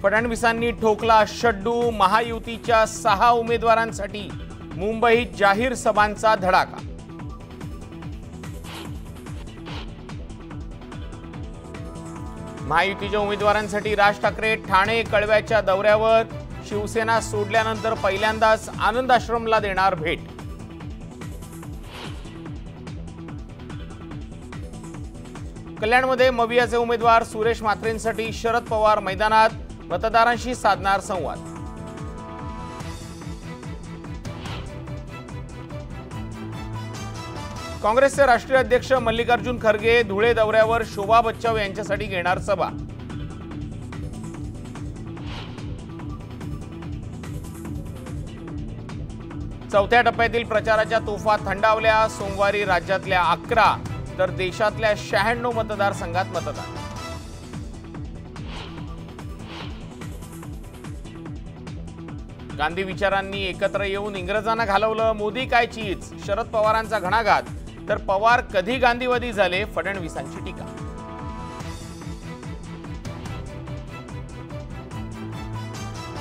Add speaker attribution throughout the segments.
Speaker 1: फडणवीसांनी ठोकला शड्डू। महायुतीच्या 6 उमेदवारांसाठी मुंबईत जाहीर सभांचा धडाका। महायुतीच्या उमेदवारांसाठी राज ठाकरे ठाणे कळव्याच्या दौऱ्यावर। शिवसेना सोडल्यानंतर पहिल्यांदाच आनंद आश्रमला देणार भेट। कल्याणमध्ये मवियाचे उमेदवार सुरेश म्हात्रेंसाठी शरद पवार मैदानात, मतदारांशी साधणार संवाद। काँग्रेसचे राष्ट्रीय अध्यक्ष मल्लिकार्जुन खरगे धुळे दौऱ्यावर, शोभा बच्चव यांच्यासाठी घेणार सभा। चौथ्या टप्प्यातील प्रचाराच्या तोफा थंडावल्या। सोमवारी राज्यातल्या 11 तर देशातल्या 96 मतदारसंघात मतदान। गांधी विचारांनी एकत्र येऊन इंग्रजांना घालवलं, मोदी काय चीज। शरद पवारांचा घणाघात, तर पवार कधी गांधीवादी झाले, फडणवीसांची टीका।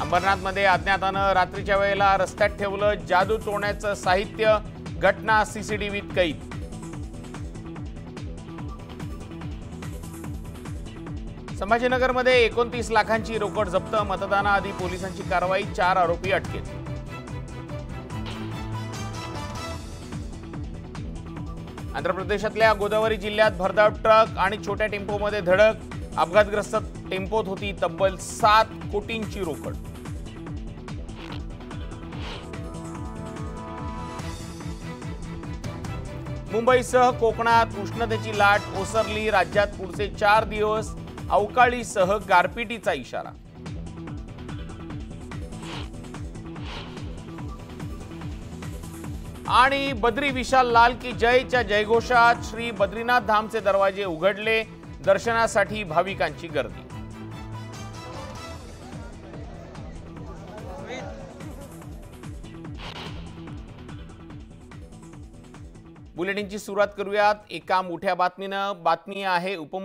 Speaker 1: अंबरनाथमध्ये अज्ञातानं रात्रीच्या वेळेला रस्त्यात ठेवलं जादू तोडण्याचं साहित्य, घटना सीसीटीव्हीत कैद। संभाजीनगरमध्ये 29 लाखांची रोकड जप्त, मतदानाआधी पोलिसांची कारवाई, 4 आरोपी अटकेत। आंध्र प्रदेशातल्या गोदावरी जिल्ह्यात भरधाव ट्रक आणि छोट्या टेम्पोमध्ये धडक, अपघातग्रस्त टेम्पोत होती तब्बल 7 कोटींची रोकड। मुंबईसह कोकणात उष्णतेची लाट ओसरली, राज्यात पुढचे 4 दिवस अवकाळीसह गारपिटीचा इशारा। आणि बद्री विशाल लाल की जयच्या जयघोषात श्री बद्रीनाथ धामचे दरवाजे उघडले, दर्शनासाठी भाविकांची गर्दी। बुलेटिनची सुरुवात करूयात एका मोठ्या बातमीनं। बातमी आहे